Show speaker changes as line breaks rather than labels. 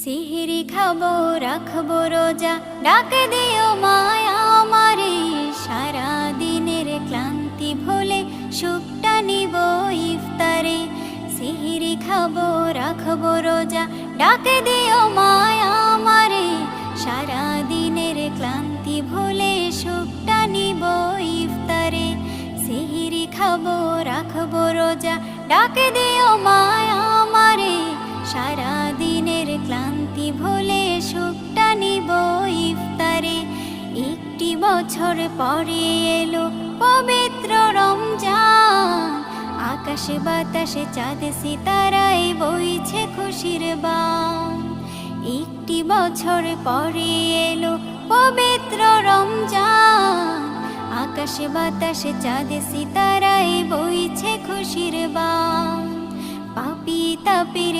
সিহরি খাবো রাখবো রোজা, ডাক দিও মায়া আমারে। সারা দিনের ক্লান্তি ভুলে সুখটা নিব ইফতারে। সিহরি খাবো রাখবো রোজা, ডাক দিও মায়া আমারে। সারা দিনের ক্লান্তি ভুলে সুখটা নিব ইফতারে। সিহরি খাবো রাখবো রোজা, ডাক দিও মায়া আমারে। সারা দিনের ক্লান্তি ভুলে সুখটা নিব ইফতারে। একটি বছর পরে এলো পবিত্র রমজান, আকাশে বাতাসে চাঁদ সিতারায় বইছে খুশির বান। একটি বছর পরে এলো পবিত্র রমজান, আকাশে বাতাসে চাঁদ সিতারায় বইছে খুশির বান। পাপী তাপের